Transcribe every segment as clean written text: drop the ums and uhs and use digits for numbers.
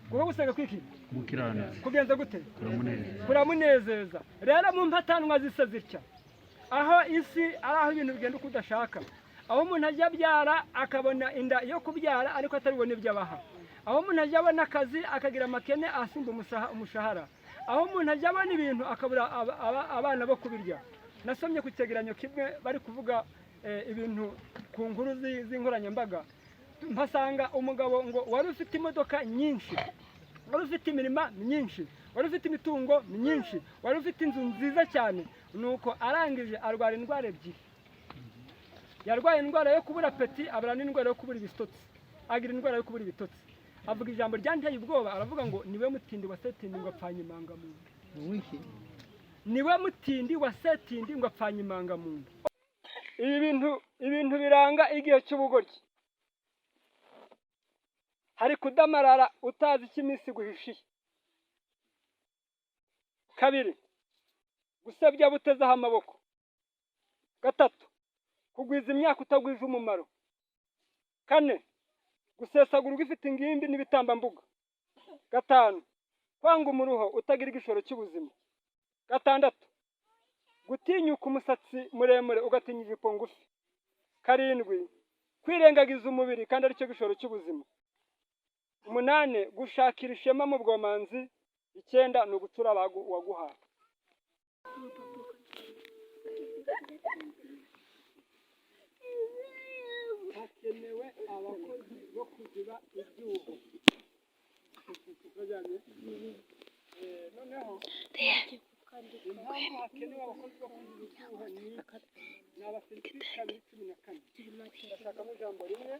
kuba gusenga kwiki gukiranuka kugenza gute kuramunezeza kuramunezeza rero mu mpatanwa zisa zitya aho isi ari aho ibintu bigenda uko udashaka aho umuntu ajya abyara akabona inda yo kubyara ariko ataribona ibyo abaha aho umuntu ajya abona akazi akagira amakene asumba umushahara aho umuntu ajya abona ibintu akabura abana bo kubirya nasomye ku cyegeranyo kimwe bari kuvuga ibintu ku nkuru z'inkoranyambaga mpasanga umugabo ngo wari ufite imodoka nyinshi wari ufite imirima myinshi wari ufite imitungo myinshi wari ufite inzu nziza cyane nuko arangije arwara indwara ebyiri yarwaye indwara yo kubura peti abura n'indwara yo kubura ibitotsi agira indwara yo kubura ibitotsi avuga ijambo ryanteye ubwoba aravuga ngo niwe mutindi wa setindi ngo apfanye imangamuntu niwe mutindi wa setindi ngo apfanye imangamuntu ibintu biranga igihe cy'ubugoryi hari kudamarara utazi icyo iminsi guhishiye kabiri gusebya butezeho amaboko gatatu kugwiza imyaka utagwije umumaro kane gusesagura ugifite ingimbi n'ibitambambuga gatanu kwanga umuruho utagira igishoro cy'ubuzima gatandatu gutinyuka umusatsi muremure ugatinya ijipo ngufi karindwi kwirengagiza umubiri kandi aricyo gishoro cy'ubuzima umunane gushakira ishema mu bwomanzi icyenda ni ugucura waguhaye hakenewe abakozi bo kuziba ibyuho noneho impamvu hakenewe abakozi bo kuziba ibyuho ni abafilipi 2:14 ndashakamo ijambo rimwe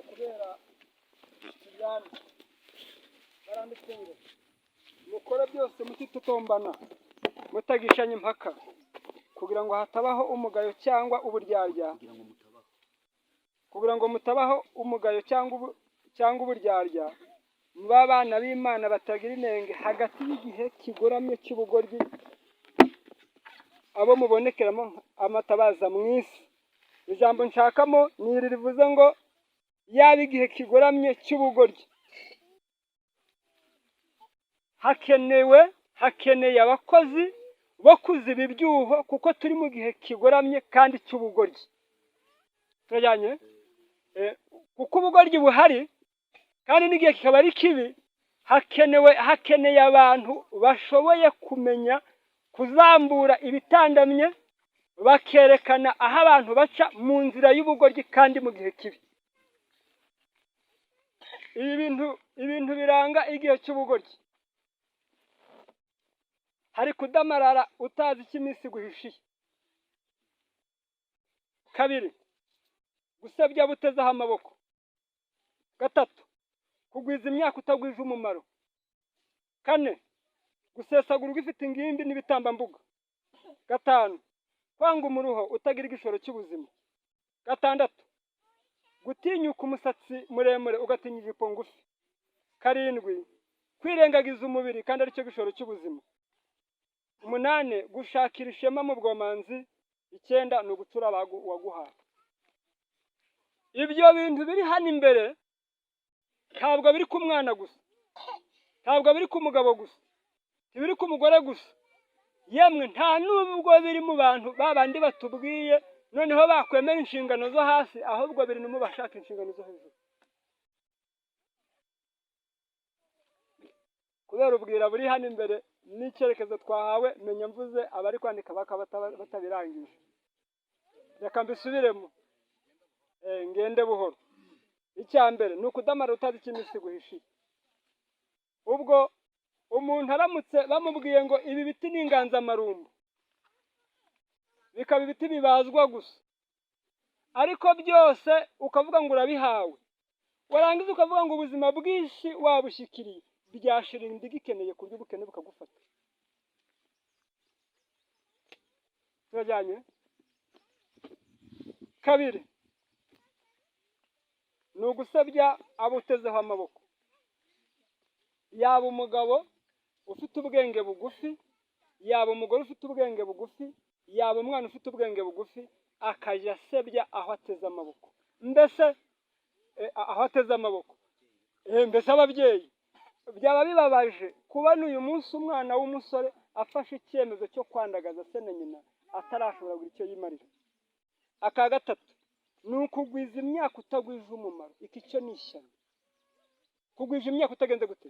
kubera ibyami baranditse ngo mukora byose mutitotombana mutagishanya impaka kugira ngo hatabaho umugayo cyangwa uburyarya kugira ngo mutabaho umugayo cyangwa uburyarya muba abana b'Imana batagira inenge hagati y'igihe kigoramye cy'ubugoryi abo mubonekeramo amatabaza mu isi ijambo nshakamo ni iri rivuze ngo yaba igihe kigoramye cy'ubugoryi hakeneye abakozi bo kuziba ibyuho kuko turi mu gihe kigoramye kandi cy'ubugoryi turajyanye kuko ubugoryi buhari kandi n'igihe kikaba ari kibi hakeneye abantu bashoboye kumenya kuzambura ibitandamye bakerekana aho abantu baca mu nzira y'ubugoryi kandi mu gihe kibi ibintu biranga igihe cy'ubugoryi hari kudamarara utazi icyo iminsi guhishiye kabiri gusebya butezeho amaboko gatatu kugwiza imyaka utagwije umumaro kane gusesagura ugifite ingimbi n'ibitambambuga gatanu kwanga umuruho utagira igishoro cy'ubuzima gatandatu gutinyuka umusatsi muremure ugatinya ijipo ngufi karindwi kwirengagiza umubiri kandi aricyo gishoro cy'ubuzima umunane gushakira ishema mu bwomanzi icyenda ni ugucura waguhaye ibyo bintu biri hano imbere ntabwo biri ku mwana gusa ntabwo biri ku mugabo gusa ntibiri ku mugore gusa yemwe nta nubwo biri mu bantu babandi batubwiye noneho bakwemera inshingano zo hasi ahubwo biri no mu bashaka inshingano zo hejuru kubera ubwira buri hano imbere n'icyerekezo twahawe menya mvuze abari kwandika bakaba batabirangije reka mbisubiremo ngende buhoro icya mbere ni ukudamara utazi icyo iminsi guhishiye ubwo umuntu aramutse bamubwiye ngo ibi biti ni inganzamarumbu bikaba ibiti bibazwa gusa ariko byose ukavuga ngo urabihawe warangiza ukavuga ngo ubuzima bwinshi wabushyikiriye byashira indiga ikeneye kurya ubukene bukagufata turajyanye kabiri ni ugusebya abo utezeho amaboko yaba umugabo ufite ubwenge bugufi yaba umugore ufite ubwenge bugufi yaba umwana ufite ubwenge bugufi akajya asebya aho ateze amaboko, mbese aho ateze amaboko. Mbese ababyeyi byaba bibabaje kubona uyu munsi umwana w'umusore afashe icyemezo cyo kwandagaza se na nyina atarashobora kugira icyo yimarira. Aka gatatu ni ukugwiza imyaka utagwiza umumaro. Iki cyo ni ishyano. Kugwiza imyaka utagenze gute?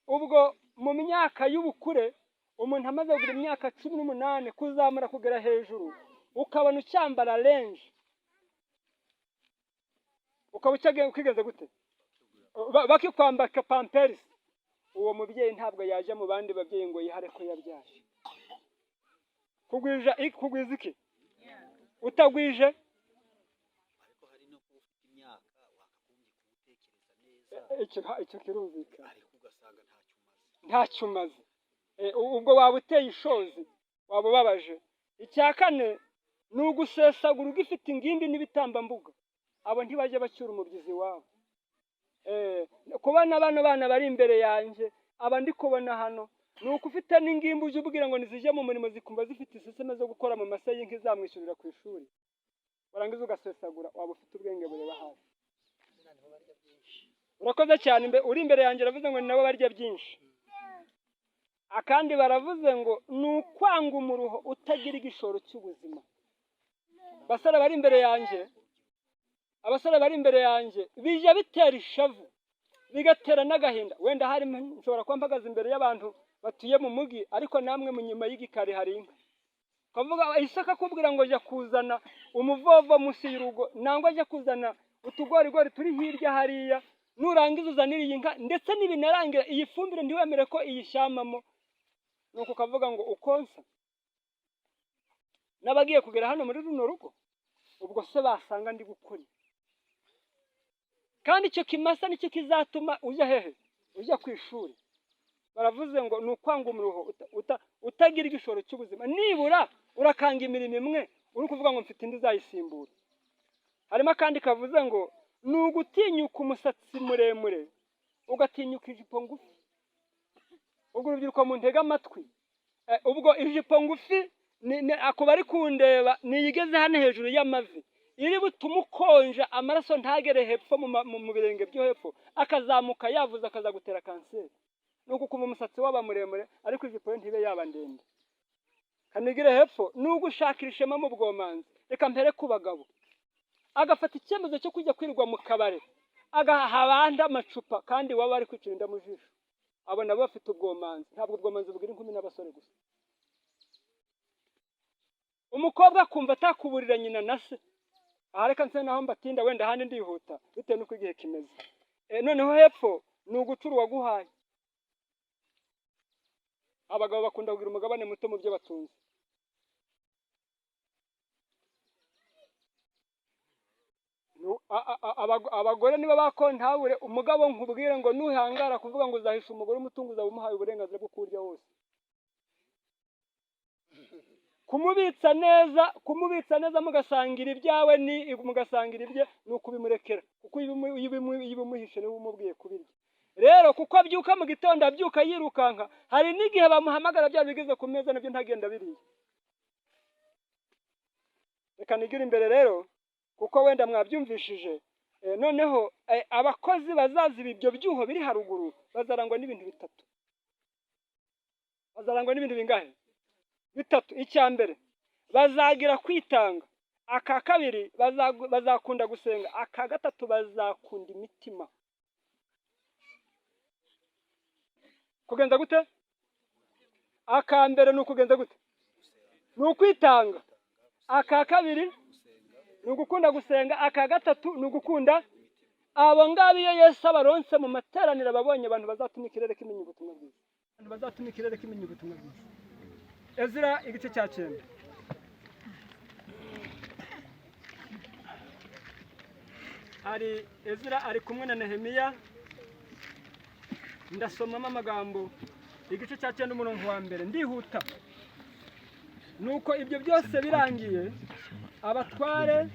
Ubwo mu myaka y'ubukure umuntu amaze kugira imyaka 18 kuzamura kugera hejuru, ukabona ucyambara range, ukaba ukigenze gute? Bakikwambaka pampers. Uwo mubyeyi ntabwo yaje mu bandi babyeyi ngo yihare ko yabyaje. Kugwiza iki? Utagwije ariko hari no kufite imyaka wakagombye kubutekereza neza, icyo kirumvikana, ariko ugasanga ntacyo umaze. Ubwo waba uteye ishozi, waba ubabaje. Icya kane ni ugusesagura ugifite ingimbi n'ibitambambuga. Abo ntibajya bacyura umubyizi wabo. Kubona bano bana bari imbere yanjye, aba ndi kubona hano, ni uko ufite n'ingimbi uje ubwira ngo nizije mu murimo zikumva zifite iseseme zo gukora mu mase y'inka izamwishyurira ku ishuri, warangiza ugasesagura, waba ufite ubwenge bureba hafi. Urakoze cyane. Uri imbere yanjye aravuze ngo ni nabo barya byinshi. Akandi baravuze ngo ni ukwanga umuruho utagira igishoro cy'ubuzima. Abasore bari imbere yanjye bijya bitera ishavu, bigatera n'agahinda. Wenda hari nshobora kuba mpagaze imbere y'abantu batuye mu mugi, ariko namwe mu nyuma y'igikari hari inka. Kavuga isaka kubwira ngo jya kuzana umuvovo munsi y'urugo, nangwa jya kuzana utugorigori turi hirya hariya, nurangiza uzanira iyi nka, ndetse n'ibinarangira iyi fumbire ntiwemere ko iyishyamamo. Nuko kavuga ngo ukonsa n'abagiye kugera hano muri runo rugo, ubwo se basanga ndi gukora. Kandi icyo kimasa nicyo kizatuma ujya hehe? Ujya ku ishuri. Baravuze ngo ni ukwanga umuruho utagira igishoro cy'ubuzima. Nibura urakanga imirimo imwe uri kuvuga ngo mfite indi zayisimbura. Harimo kandi kavuze ngo ni ugutinyuka umusatsi muremure ugatinyuka ijipo ngufi. Ubwo urubyiruko mu ntega amatwi, ubwo ijipo ngufi ako bari kundeba niyigeze hano hejuru y'amavi, iri butuma ukonja amaraso ntagere hepfo mu birenge byo hepfo, akazamuka yavuze akazagutera kanseri. Nuko kuma umusatsi waba muremure ariko ijipo ye ntibe yaba ndende. Kanigire hepfo ni ugushakira ishema mu bwomanzi. Reka mpere ku bagabo, agafata icyemezo cyo kujya kwirirwa mu kabare, agaha abandi amacupa, kandi waba ari kwicinda mu jisho. Abo nabo bafite ubwomanzi. Ntabwo ubwomanzi bwira inkumi n'abasore gusa. Umukobwa akumva atakuburira nyina na se. Aha reka nse naho mbatinda, wenda handi ndihuta bitewe n'uko igihe kimeze. Noneho hepfo ni ugucura uwaguhaye. Abagabo bakunda kugira umugabane muto mu byo batunze. Abagore niba bakontabure, umugabo nkubwire ngo nuhangara kuvuga ngo uzahisha umugore umutungo uzaba umuhaye uburenganzira bwo kurya wose. Kumubitsa neza mugasangira ibyawe mugasangira ibye, ni ukubimurekera, kuko iyo umuhishe niwe umubwiye kubirya. Rero kuko abyuka mu gitondo, abyuka yirukanka, hari n'igihe bamuhamagara bya bigeze ku meza nabyo ntagenda biriye. Reka nigire imbere rero, kuko wenda mwabyumvishije. Noneho abakozi bazaziba ibyo byuho biri haruguru bazarangwa n'ibintu bitatu. Bazarangwa n'ibintu bingahe? Bitatu. Icya mbere, bazagira kwitanga. Aka kabiri, bazakunda gusenga. Aka gatatu, bazakunda imitima. Kugenza gute? Aka mbere ni ukugenza gute? Ni ukwitanga. Aka kabiri ni ugukunda gusenga. Aka gatatu ni ugukunda. Abo ngabo iyo Yesu abaronse mu materaniro, babonye abantu bazatuma ikirere kimenya ubutumwa bwiza. Ezra igice cya 9. Ezra ari kumwe na Nehemiya. Ndasomamo amagambo. Igice cya 9 umurongo wa mbere, ndihuta. Nuko ibyo byose birangiye, abatware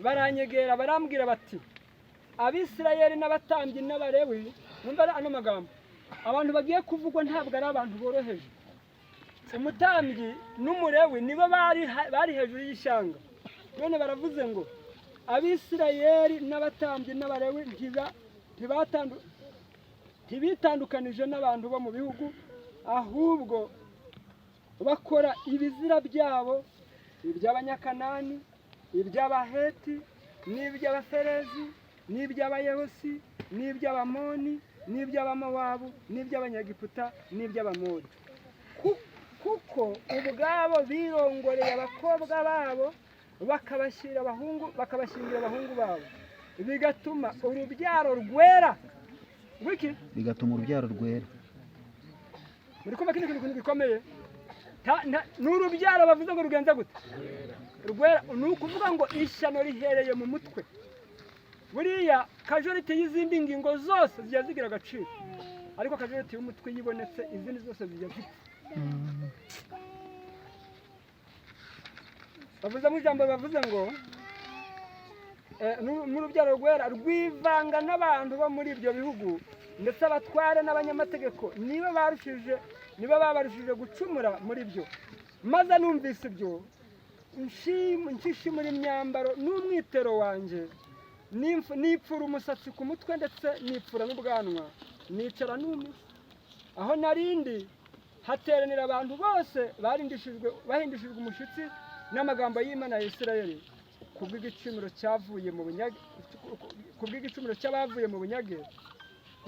baranyegera barambwira bati, Abisirayeli n'abatambyi n'abarewi. Numva ano magambo, abantu bagiye kuvugwa ntabwo ari abantu boroheje. umutambyi n'umurewi nibo bari hejuru y'ishyanga. None baravuze ngo abisirayeli n'abatambyi n'abarewi ntibitandukanije n'abantu bo mu bihugu, ahubwo bakora ibizira byabo, iby'abanyakanani, iby'abaheti, n'iby'abaferezi, n'iby'abayehosi, n'iby'abamoni, n'iby'abamowabu, n'iby'abanyagiputa, n'iby'abamori. Kuko ubwabo birongoreye abakobwa babo bakabashingira abahungu babo, bigatuma urubyaro rwera. Bigatuma urubyaro rwera. Muri kumva kino kintu gikomeye. N'urubyaro bavuze ngo rugenza gute? Rwera. Ni ukuvuga ngo ishyano rihereye mu mutwe. Buriya kajorite y'izindi ngingo zose zijya zigira agaciro, ariko kajorite y'umutwe yibonetse izindi zose zijya zipfa. Bavuze mu ijambo bavuze ngo n'urubyaro rwera rwivanga n'abantu bo muri ibyo bihugu, ndetse abatware n'abanyamategeko nibo babarushije gucumura muri byo. Maze numvise ibyo nshishimura imyambaro n'umwitero wanjye, nipfura umusatsi ku mutwe ndetse nipfura n'ubwanwa, nicara numiwe. Aho narindi hateranira abantu bose bahindishijwe umushyitsi n'amagambo y'Imana ya Isirayeli, kubw'igicumuro cy'abavuye mu bunyage.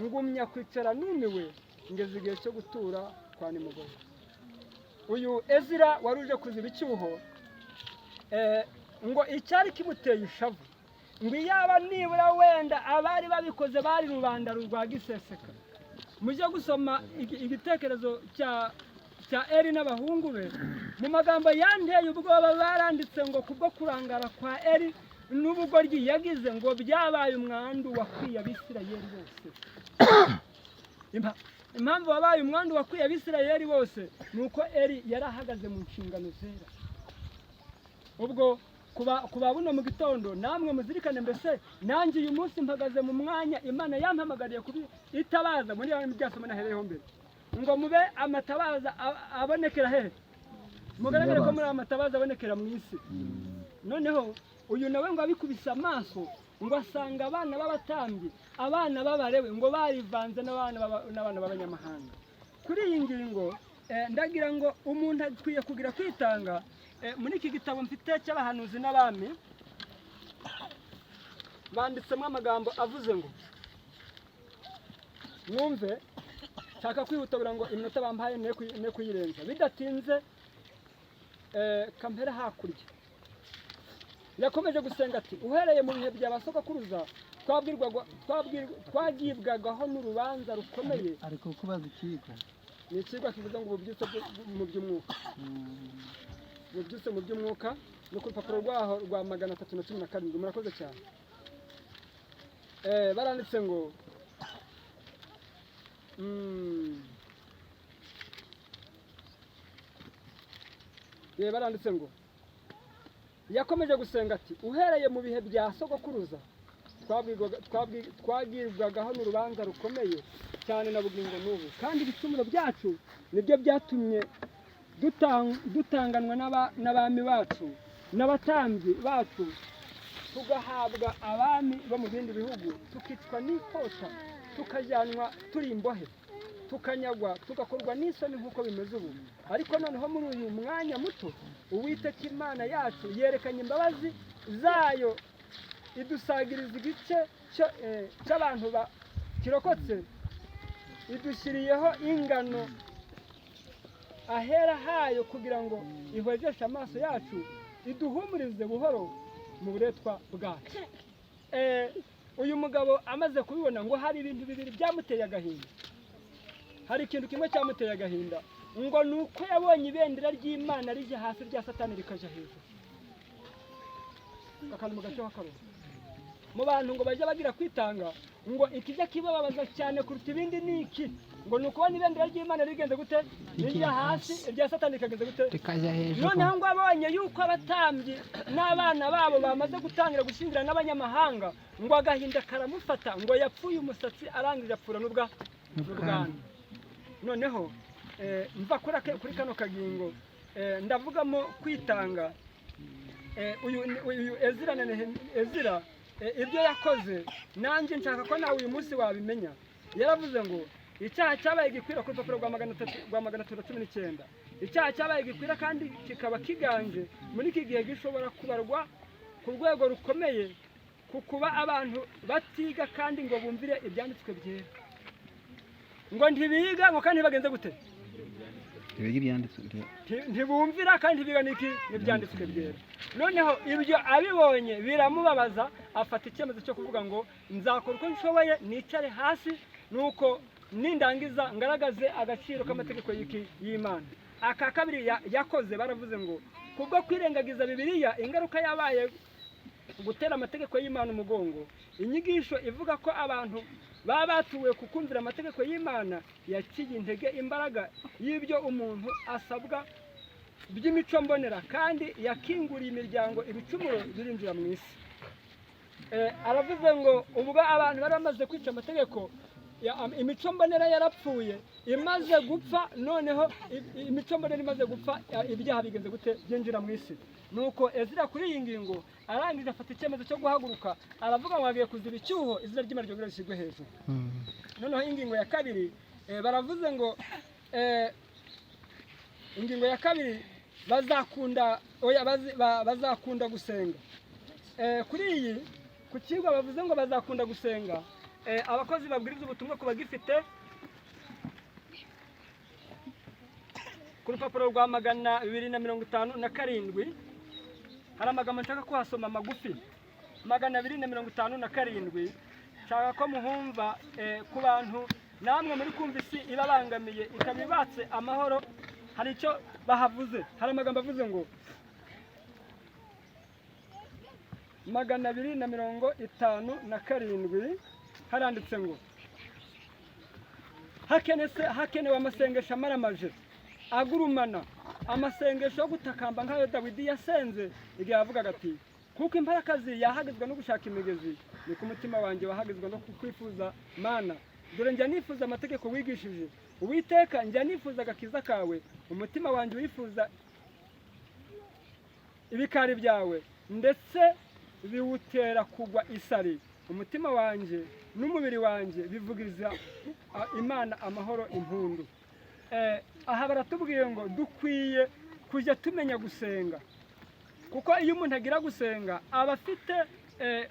Ngumya kwicara numiwe ngeze igihe cyo gutura kwa nimugoroba. Uyu Ezira wari uje kuziba icyuho, ngo icyari kimuteye ishavu, ngo iyaba nibura wenda abari babikoze bari rubanda rwa giseseka. Mujye gusoma igitekerezo cya Eli n'abahungu be, mu magambo yanteye ubwoba baranditse ngo kubwo kurangara kwa Eli n'ubugoryi yagize ngo byabaye umwandu wakwiye Abisirayeli bose. Impamvu wabaye umwandu wakwiye Abisirayeli bose nuko Eli yari ahagaze mu nshingano zera. Ubwo kuba buno mu gitondo namwe muzirikane, mbese nanjye uyu munsi mpagaze mu mwanya Imana yampamagariye itabaza muri ya byasoma nahereyeho mbere, ngo mube amatabaza abonekera hehe, mugaragare ko muri amatabaza abonekera mu isi. Noneho uyu nawe ngo abikubise amaso, ngo asanga abana b'abatambyi, abana b'abarewe ngo barivanze n'abana b'abanyamahanga. Kuri iyi ngingo ndagira ngo umuntu akwiye kugira kwitanga. Muri iki gitabo mfite cy'abahanuzi n'abami banditsemo amagambo avuze ngo, mwumve, nshaka kwihuta kugira ngo iminota bampaye ne kuyirenza bidatinze. Kampera hakurya yakomeje gusenga ati, uhereye mu bihe bya basogokuruza twagibwagaho n'urubanza rukomeye. Ariko kubaza ikigo ni ikigo kivuga ngo ububyutse mu by'umwuka. Ububyutse mu by'umwuka ni ku rupapuro rwaho rwa 317. Murakoze cyane. Baranditse ngo baranditse ngo yakomeje gusenga ati, uhereye mu bihe bya sogokuruza twagirwagaho n'urubanza rukomeye cyane na bugingo n'ubu, kandi ibicumuro byacu nibyo byatumye dutanganwa n'abami bacu n'abatambyi bacu, tugahabwa abami bo mu bindi bihugu, tukicwa n'ikota, tukajyanwa turi imbohe, tukanyagwa, tugakorwa n'isoni nk'uko bimeze ubu. Ariko noneho muri uyu mwanya muto Uwiteka Imana yacu yerekanye imbabazi zayo, idusagiriza igice cy'abantu kirokotse, idushyiriyeho ingano ahera hayo kugira ngo ihwejeshe amaso yacu, iduhumurize buhoro mu buretwa bwacu. Uyu mugabo amaze kubibona ngo hari ibintu bibiri byamuteye agahinda. Hari ikintu kimwe cyamuteye agahinda, ngo nuko yabonye ibendera ry'Imana rijya hasi, rya Satani rikaja hejuru. Akantu mu gace w'akarongo mu bantu ngo bajya bagira kwitanga, ngo ikijya kibababaza cyane kuruta ibindi ni iki, ngo nuko kubona ibendera ry'Imana rigenze gute, rijya hasi, irya Satani rikagenze gute, rikaja hejuru. Noneho ngo abonye yuko abatambyi n'abana babo bamaze gutangira gushingira n'abanyamahanga, ngo agahinda karamufata, ngo yapfuye umusatsi arangije apfura n'ubwanwa. Noneho mva kuri kano kagingo ndavugamo kwitanga. Uyu Ezira ibyo yakoze nanjye nshaka ko nawe uyu munsi wabimenya. Yaravuze ngo icyaha cyabaye gikwira ku rupapuro rwa 319. Icyaha cyabaye gikwira kandi kikaba kiganje muri iki gihe gishobora kubarwa ku rwego rukomeye kukuba abantu batiga kandi ngo bumvire ibyanditswe byera. Ngo ntibiga ngo kandi bagenze gute? Ntibumvira kandi biga n'ibyanditswe byera. Noneho ibyo abibonye biramubabaza, afata icyemezo cyo kuvuga ngo nzakora uko nshoboye nicare hasi nuko nindangiza ngaragaze agaciro k'amategeko y'Imana. Aka kabiri yakoze baravuze ngo kubwo kwirengagiza Bibiliya ingaruka yabaye gutera amategeko y'Imana umugongo. Inyigisho ivuga ko abantu baba batuwe kukumvira amategeko y'Imana yaciye intege imbaraga y'ibyo umuntu asabwa by'imico mbonera kandi yakinguriye imiryango ibicumuro birinjira mu isi. Aravuze ngo ubwo abantu bari bamaze kwica amategeko, imico mbonera yarapfuye imaze gupfa, noneho imico mbonera imaze gupfa ibyaha bigenze gute byinjira mu isi. Nuko Ezira kuri iyi ngingo arangije afata icyemezo cyo guhaguruka, aravuga ngo agiye kuziba icyuho izina ry'Imana ryongere rishyirwe hejuru. Noneho ingingo ya kabiri baravuze ngo ingingo ya kabiri bazakunda gusenga. Kuri iyi ku kigo bavuze ngo bazakunda gusenga. Abakozi babwiriza ubutumwa ku bagifite ku rupapuro rwa 257 hari amagambo nshaka kuhasoma magufi. 257 nshaka ko muhumva ku bantu namwe muri kumva isi ibabangamiye ikabibatse amahoro. Hari icyo bahavuze, hari amagambo avuze ngo 257 haranditse ngo hakenewe amasengesho amaramaje agurumana, amasengesho yo gutakamba nk'ayo Dawidi yasenze igihe yavugaga ati kuko imparakazi yahagizwa no gushaka imigezi, ni ku mutima wanjye wahagizwa no kukwifuza Mana. Dore njya nifuza amategeko wigishije, Uwiteka njya nifuza agakiza kawe. Umutima wanjye wifuza ibikari byawe, ndetse biwutera kugwa isari. Umutima wanjye n'umubiri wanjye bivugiriza Imana amahoro impundu. Aha baratubwiye ngo dukwiye kujya tumenya gusenga, kuko iyo umuntu agira gusenga aba afite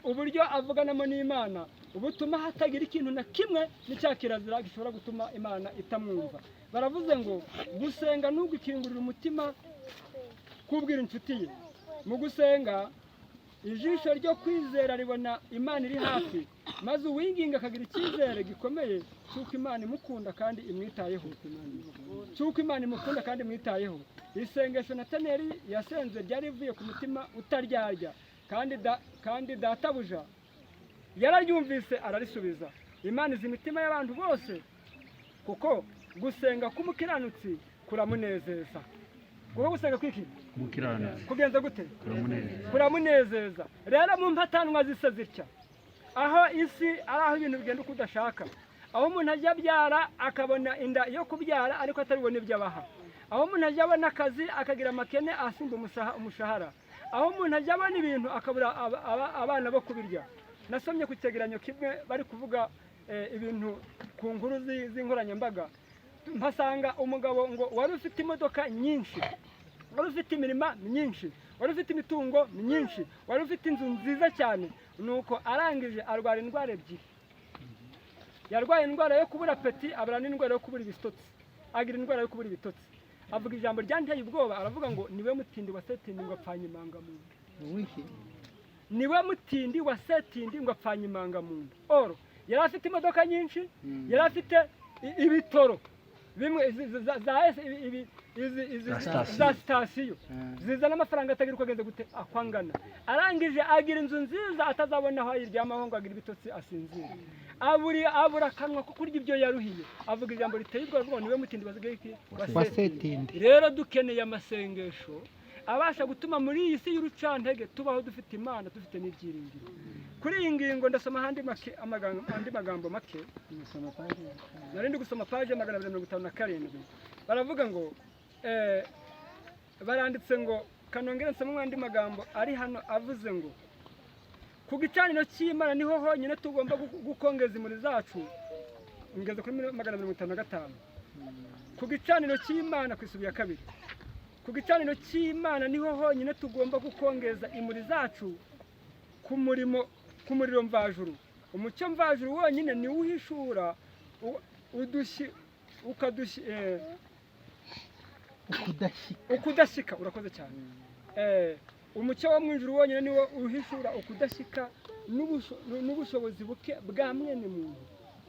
uburyo avuganamo n'Imana ubutuma hatagira ikintu na kimwe n'icya kirazira gishobora gutuma Imana itamwumva. Baravuze ngo gusenga n'ugukingurira umutima kubwira inshuti ye. Mu gusenga ijisho ryo kwizera ribona Imana iri hafi, maze uwinginga akagira icyizere gikomeye cy'uko Imana imukunda kandi imwitayeho. Isengesho Nataneli yasenze ryari rivuye ku mutima utaryarya, kandi databuja yararyumvise ararisubiza. Imana izi imitima y'abantu bose, kuko gusenga k'umukiranutsi kuramunezeza. Kuko gusenga kwiki umukiranutsi kugenza gute? Kuramunezeza. Rero mu mpatanwa zisa zitya, aho isi ari aho ibintu bigenda uko udashaka, aho umuntu ajya abyara akabona inda yo kubyara ariko ataribona ibyo abaha, aho umuntu ajya abona akazi akagira amakene asimba umushahara, aho umuntu ajya abona ibintu akabura abana bo kubirya. Nasomye ku cyegeranyo kimwe bari kuvuga ibintu ku nkuru z'inkoranyambaga, mpasanga umugabo ngo wari ufite imodoka nyinshi, wari ufite imirima myinshi, wari ufite imitungo myinshi, wari ufite inzu nziza cyane, nuko arangije arwara indwara ebyiri. Yarwaye indwara yo kubura peti, abura n'indwara yo kubura ibitotsi, agira indwara yo kubura ibitotsi. Avuga ijambo ryanteye ubwoba, aravuga ngo niwe mutindi wa setindi ngo apfanye imangamuntu. Niwe mutindi wa setindi ngo apfanye imangamuntu. Oro yari afite imodoka nyinshi, yari afite ibitoro bimwe za sitasiyo zizana amafaranga atagira uko ageze gute akwangana. Arangije agira inzu nziza atazabona aho ayiryamaho ngo agira ibitotsi asinzira. Abura akanwa ko kurya ibyo yaruhiye. Avuga ijambo riteye ubwoba, ngo niwe mutindi wa setindi. Rero dukeneye amasengesho abasha gutuma muri iyi si y'urucantege tubaho dufite Imana, dufite n'ibyiringiro. Kuri iyi ngingo ndasoma andi magambo make. Narindi gusoma page 257. baravuga ngo baranditse ngo kanongere nsoma andi magambo ari hano avuze ngo ku gicaniro cy'Imana niho honyine tugomba gukongeza imuri zacu. Ngeze kuri 255. Ku gicaniro cy'Imana ku isubi ya kabiri, ku gicaniro cy'Imana niho honyine tugomba gukongeza imuri zacu ku muriro mvajuru. Umucyo mvajuru wonyine ni uhishura ukudashyika. Urakoze cyane. Umucyo wo mu ijuru wonyine niwo uhishura ukudashyika n'ubushobozi buke bwa mwene muntu,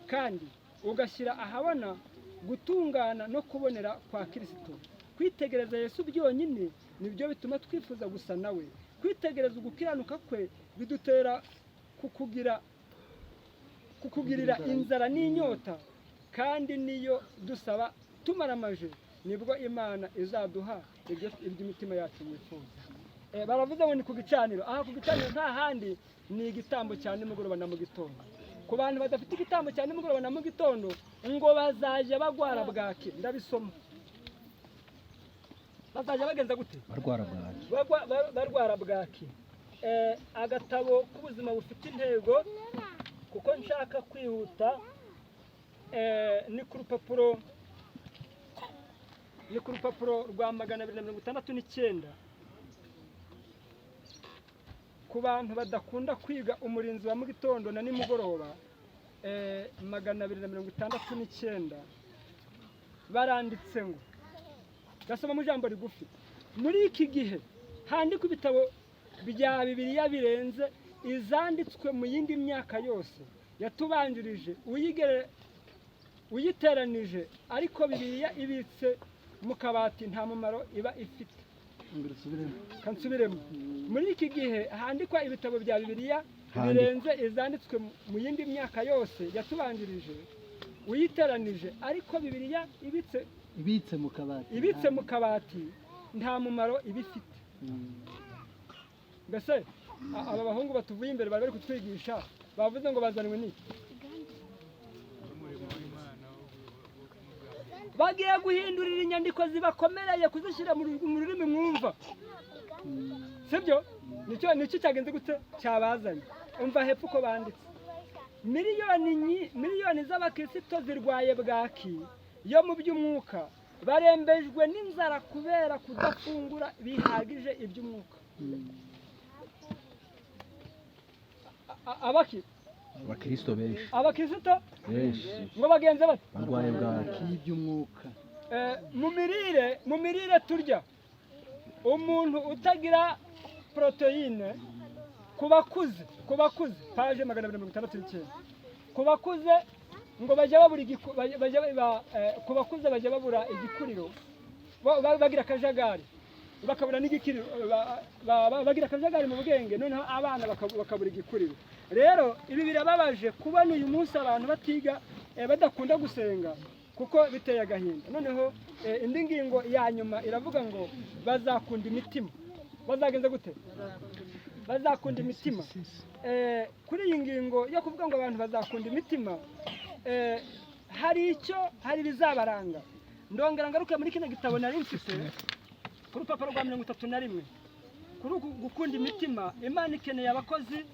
kandi ugashyira ahabona gutungana no kubonera kwa Kristo. Kwitegereza Yesu byonyine nibyo bituma twifuza gusa nawe. Kwitegereza ugukiranuka kwe bidutera kukugirira inzara n'inyota, kandi niyo dusaba tumaramaje nibwo Imana izaduha iby'imitima yacu yifuza. Baravuze ngo ni ku gicaniro. Aha ku gicaniro nta handi, ni igitambo cya nimugoroba na mu gitondo. Ku bantu badafite igitambo cya nimugoroba na mu gitondo ngo bazajya bagwara bwaki. Ndabisoma. Bazajya bagenza gute? Barwara bwaki. Agatabo k'ubuzima bufite intego, kuko nshaka kwihuta, ni ku rupapuro rwa 269. Ku bantu badakunda kwiga umurinzi wa mu gitondo na nimugoroba, 269 baranditse ngo, gasoma mu jambo rigufi, muri iki gihe handikwa ibitabo bya Bibiliya birenze izanditswe mu yindi myaka yose yatubanjirije uyiteranije, ariko Bibiliya ibitse mu kabati nta mumaro iba ifite. Kansubiremo. Muri iki gihe handikwa ibitabo bya Bibiliya birenze izanditswe mu yindi myaka yose yatubanjirije uyiteranije, ariko Bibiliya ibitse mu kabati nta mumaro ibifite. Mbese aba bahungu batuvuye imbere bari kutwigisha bavuze ngo bazanwe n'iki? Bagiye guhindurira inyandiko zibakomereye kuzishyira mu rurimi mwumva. Sibyo? Nicyo cyagenze gute cyabazanye. Umva hepfo uko banditse. Miliyoni z'abakristo zirwaye bwaki yo mu by'umwuka, barembejwe n'inzara kubera kudafungura bihagije iby'umwuka. Abakristo benshi. Abakristo ngo bagenze bate? Barwaye bwaki iby'umwuka. Mu mirire turya, umuntu utagira proteine ku bakuze paje 269, ku bakuze ngo bajya babura igikuriro, bagira akajagari, bakabura n'igikiriro, bagira akajagari mu bwenge, noneho abana bakabura igikuriro. Rero ibi birababaje kubona uyu munsi abantu batiga, badakunda gusenga, kuko biteye agahinda. Noneho indi ngingo ya nyuma iravuga ngo bazakunda imitima. Bazagenza gute? Bazakunda imitima. Kuri iyi ngingo yo kuvuga ngo abantu bazakunda imitima, hari bizabaranga. Ndongera ngaruke muri kino gitabo nari mfite ku rupapuro rwa 31. Kuri gukunda imitima, Imana ikeneye abakozi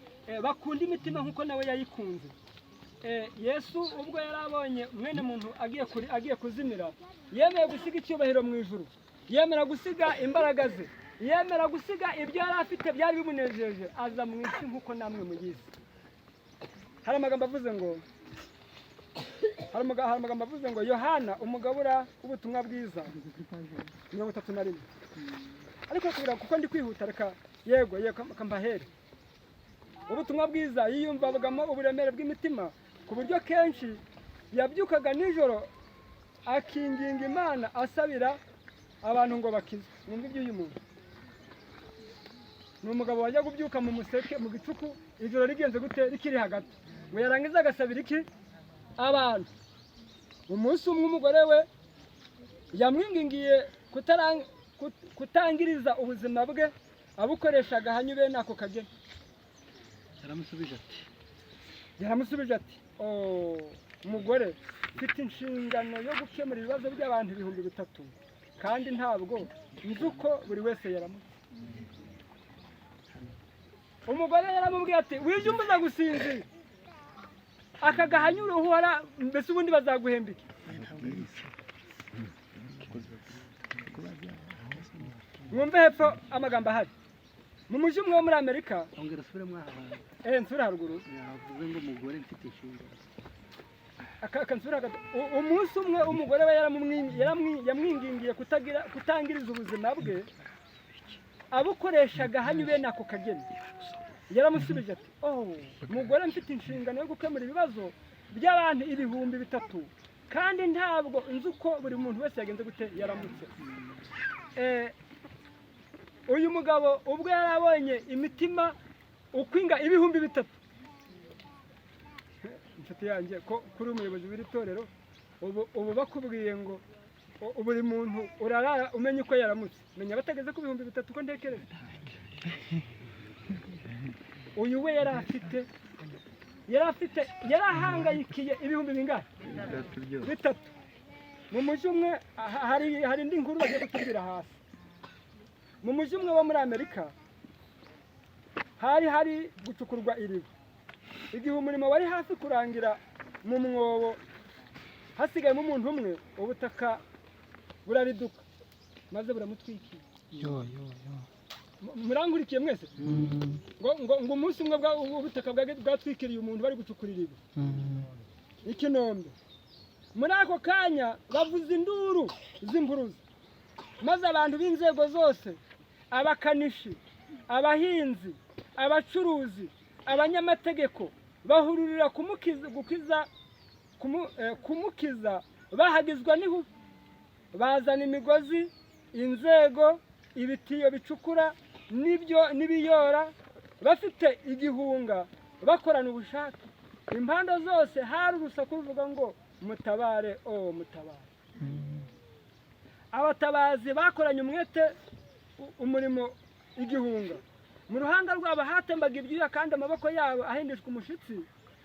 bakunda imitima nkuko nawe yayikunze. Yesu ubwo yarabonye mwene muntu agiye kuzimira, yemeye gusiga icyubahiro mu ijuru, yemera gusiga imbaraga ze, yemera gusiga ibyo yari afite byari bimunejeje, aza mu isi nkuko namwe mugize. Hari amagambo avuze ngo Yohana umugabura w'ubutumwa bwiza 31. Ariko kuko ndi kwihuta, reka yego kambahere. Ubutumwa bwiza yiyumvagamo uburemere bw'imitima, ku buryo kenshi yabyukaga nijoro akinginga Imana asabira abantu ngo bakizwe. Mwumva iby'uyu muntu. Ni umugabo wajya kubyuka mu museke mu gicuku, ijoro rigenze gute rikiri hagati, ngo yarangiza agasabira iki? Abantu. Umunsi umwe umugore we yamwingingiye kutangiriza ubuzima bwe abukoreshaga hanyu bene ako kageni. Yaramusubije ati, umugore mfite inshingano yo gukemura ibibazo by'abantu 3,000 kandi ntabwo nzi uko buri wese yaramutse. Umugore yaramubwiye ati wije umbuza gusinzira akagahanyura uhora mbese ubundi bazaguhembike. Mwumve hepfo amagambo ahari mu mujyi umwe wo muri Amerika. ongera usubire mwahabaye nsura haruguru yavuze ngo umugore mfite inshingano akansura umunsi umwe umugore we yamwingingiye kutangiriza ubuzima bwe abukoreshaga hanyu bene ako kageni. Yaramusubije ati umugore mfite inshingano yo gukemura ibibazo by'abantu 3,000 kandi ntabwo nzi uko buri muntu wese yagenze gute yaramutse. Uyu mugabo ubwo yarabonye imitima ukwinga 3,000. Inshuti yanjye ko kuri umuyobozi w'iri torero ubu bakubwiye ngo buri muntu urarara umenye uko yaramutse, menya batageze ku 3,000 ko ntekereza. Uyu we yarahangayikiye 3,000 mu mujyi umwe. Hari indi nkuru bagiye kutubwira hasi. Mu mujyi umwe wo muri Amerika hari gucukurwa iriba. Igihe umurimo wari hafi kurangira mu mwobo hasigayemo umuntu umwe, ubutaka burariduka maze buramutwikira. Murangurikiye mwese ngo umunsi umwe ubutaka bwatwikiriye umuntu bari gucukura iriba ikinombe. Muri ako kanya bavuza induru z'impuruza maze abantu b'inzego zose, abakanishi, abahinzi, abacuruzi, abanyamategeko bahururira kumukiza bahagizwa n'ihubi. Bazana imigozi, inzego, ibitiyo bicukura n'ibiyora, bafite igihunga bakorana ubushake. Impande zose hari urusaku ruvuga ngo mutabare, mutabare. Abatabazi bakoranye umwete umurimo igihunga. Mu ruhanga rwabo hatembaga ibyuya kandi amaboko yabo ahindishwa umushitsi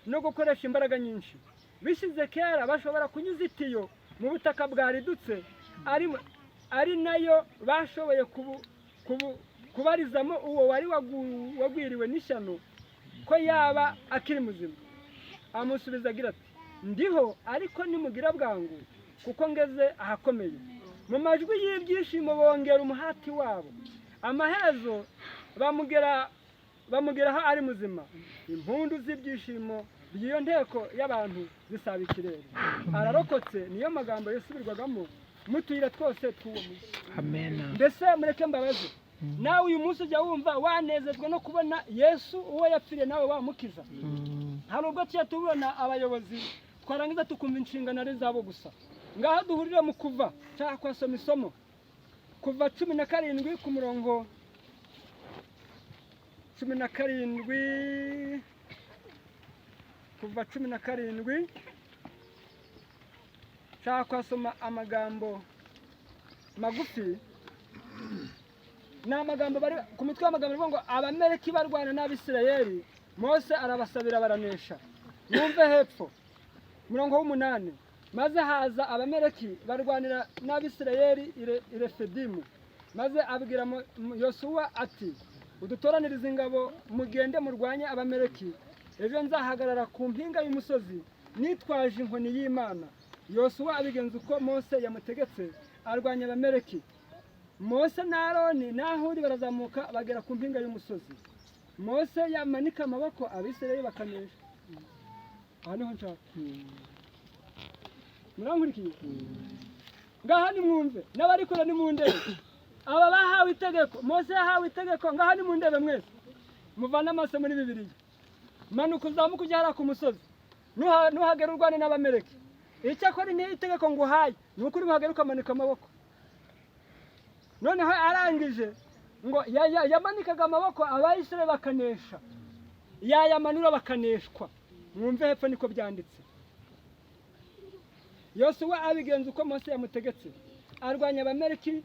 no gukoresha imbaraga nyinshi. Bishize kera bashobora kunyuza itiyo mu butaka bwaridutse, ari nayo bashoboye kubarizamo uwo wari wagwiriwe n'ishyano ko yaba akiri muzima. Amusubiza agira ati ndiho, ariko nimugira bwangu kuko ngeze ahakomeye. Mu majwi y'ibyishimo bongera umuhati wabo. Amaherezo bamugeraho ari muzima. Impundu z'ibyishimo by'iyo nteko y'abantu zisaba ikirere. Ararokotse niyo magambo yasubirwagamo mu tuyira twose tw'uwo munsi. Amen. Mbese mureke mbabaze, nawe uyu munsi ujya wumva wanezezwa no kubona Yesu uwo yapfiriye nawe wamukiza? Hari ubwo tujya tubona abayobozi twarangiza tukumva inshingano ari zabo gusa. Ngaho duhurire mu Kuva cyangwa kwasoma isomo Kuva 17 ku murongo 17, Kuva 17 cyangwa kwasoma amagambo magufi. Ni amagambo bari ku mitwe y'amagambo avuga ngo Abameleki barwana n'Abisirayeli, Mose arabasabira baranesha. Mwumve hepfo murongo w'8, maze haza Abameleki barwanira n'Abisirayeli i Refidimu. Maze abwira Yosuwa ati udutoranirize ingabo mugende murwanye Abameleki, ejo nzahagarara ku mpinga y'umusozi nitwaje inkoni y'Imana. Yosuwa abigenza uko Mose yamutegetse, arwanya Abameleki. Mose na Aroni na Huri barazamuka bagera ku mpinga y'umusozi. Mose yamanika amaboko, Abisirayeli bakanesha. Aha niho nshaka. Murankurikiye? Ngaha ni mwumve, n'abari kure ni mundebe. Aba bahawe itegeko, Mose yahawe itegeko, ngaha ni mundebe mwese. Muvana amaso muri Bibiliya. Manuka uzamuka ujya hariya ku musozi. Nuhagera urwane n'Abameleki. Icyakora ni itegeko nguhaye, ni ukuri muhagera ukamanika amaboko. Noneho arangije ngo yamanikaga amaboko, Abayisirayeli bakanesha. Yayamanura bakaneshwa. Mwumve hepfo niko byanditse. Yosuwa abigenza uko Mose yamutegetse, arwanya Abameleki.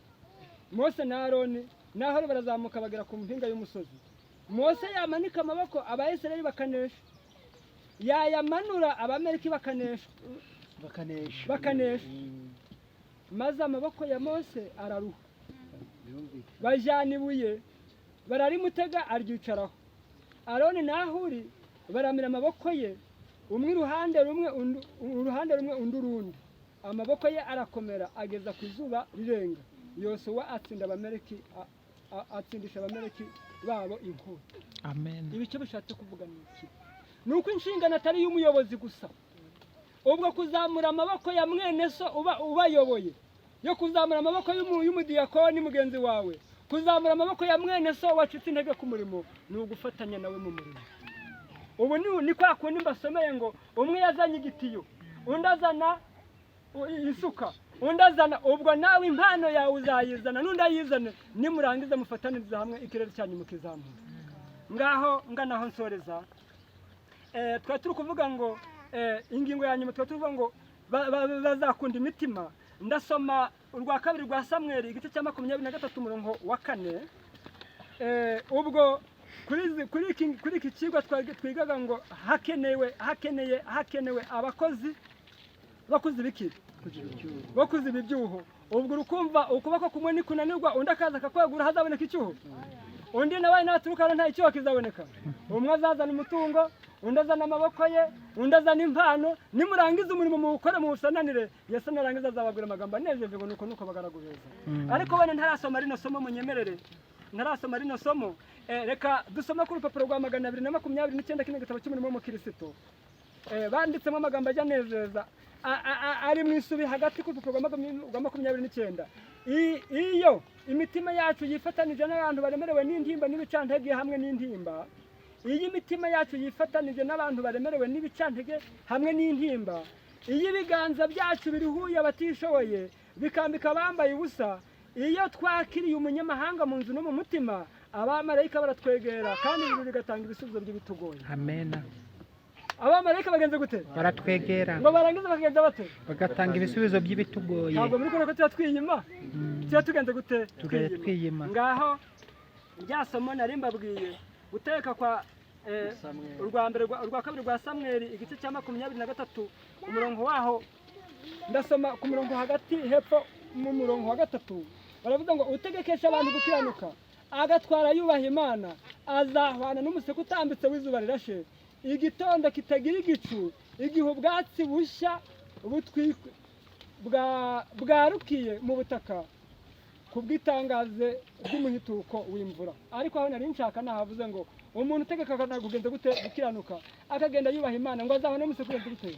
Mose na Aroni naho barazamuka bagera ku mpinga y'umusozi. Mose yamanika amaboko, Abayisirayeli bakanesha. Yayamanura, Abameleki bakanesha. bakanesha maze amaboko ya Mose araruha birumvikana bajyana ibuye bararimutega aryicaraho. Aroni na Huri baramira amaboko ye, umwe uruhande rumwe undi urundi, amaboko ye arakomera ageza ku izuba rirenga. Yosuwa atsindisha abameleki babo inkota. Amen. Ibice bishatse kuvuga ni iki? Nuko inshingano atari y'umuyobozi gusa, ubwo kuzamura amaboko ya mwene so ubayoboye, yo kuzamura amaboko y'umudiyakoni mugenzi wawe, kuzamura amaboko ya mwene so wacitse intege ku murimo, ni ugufatanya nawe mu murimo. Ubu ni kwa kundi mbasomeye ngo umwe yazanye igitiyo, undi azana isuka, undi azana, ubwo nawe impano yawe uzayizana n'undi ayizane, nimurangiza mufataniriza hamwe ikirere cyanyu mukizamura. Ngaho nganaho nsoreza, twari turi kuvuga ngo ingingo ya nyuma twari tuvuga ngo bazakunda imitima. Ndasoma urwa kabiri rwa Samweli igice cya 23 umurongo wa 4. Ubwo kuri iki kigwa twigaga ngo hakenewe abakozi bakuzi biki bakuzi ibyuho. Ubwo urukumva ukuboko kumwe ni kunanirwa, undi akaza akakwegura, hazaboneka icyuho. Undi nawe naturuka nta icyuho kizaboneka. Umwe azazana umutungo, undi azana amaboko ye, undi azana impano. Nimurangiza umurimo muwukore muwusananire, Yesu narangiza azabagura amagambo anejeje ngo nuko bagaragureza. Ariko bene ntarasoma rino somo munyemerere, ntarasoma rino somo. Reka dusoma ku rupapuro rwa 229 kino gitabo cy'umurimo w'umukristo. Banditsemo amagambo ajya nezeza ari mu isubi hagati ku rupapuro rwa 29. Iyo imitima yacu yifatanije n'abantu baremerewe n'intimba n'ibicantege hamwe n'intimba, iyi mitima yacu yifatanije n'abantu baremerewe n'ibicantege hamwe n'intimba, iyo ibiganza byacu birihuye abatishoboye bikambika abambaye ubusa, iyo twakiriye umunyamahanga mu nzu no mu mutima, abamarayika baratwegera kandi ijuru rigatanga ibisubizo by'ibitugoye. Amen. Abamarayika bagenze gute? Baratwegera ngo barangiza bakagenza bate? bagatanga ibisubizo by'ibitugoye. Ntabwo muri ko tuba twiyima, tuba tugenze gute? Twiyima. Ngaho ryasomo nari mbabwiye guteka kwa urwa kabiri rwa Samweli igice cya 23 umurongo waho. Ndasoma ku murongo hagati hepfo mu murongo wa 3, baravuga ngo utegekesha abantu gukiranuka, agatwara yubaha Imana, azahwana n'umuseke utambitse w'izuba rirashe, igitondo kitagira igicu, igihe ubwatsi bushya bwarukiye mu butaka ku bw'itangaze ry'umuhituko w'imvura. Ariko aho nari nshaka nahavuze ngo umuntu utegeka kugenza gute gukiranuka, akagenda yubaha Imana, ngo azahwana n'umuseke ugenza gute.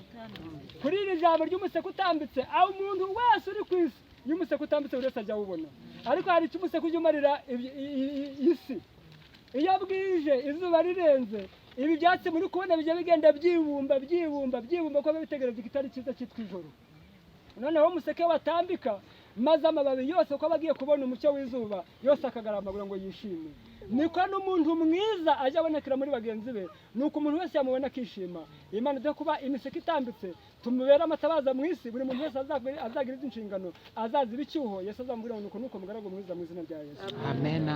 Kuri iri jambo ry'umuseke utambitse, aho umuntu wese uri ku isi y'umuseke utambitse buri wese ajya awubona. Ariko hari icyo umuseke ujya umarira isi. Iyo bwije izuba rirenze, ibi byatsi muri kubona bijya bigenda byibumba ko bitegereje igitari cyiza cyitwa ijoro. Noneho umuseke watambika, maze amababi yose uko bagiye kubona umucyo w'izuba yose akagarambagura ngo yishime. Niko n'umuntu mwiza ajya abonekera muri bagenzi be, nuko umuntu wese yamubona akishima. Imana ijya kuba imiseke itambitse, tumubera amatabaza mu isi, buri muntu wese azagira inshingano, azaziba icyuho. Yesu azamubwira ngo nuko mugaragu mwiza mu izina rya Yesu. Amen.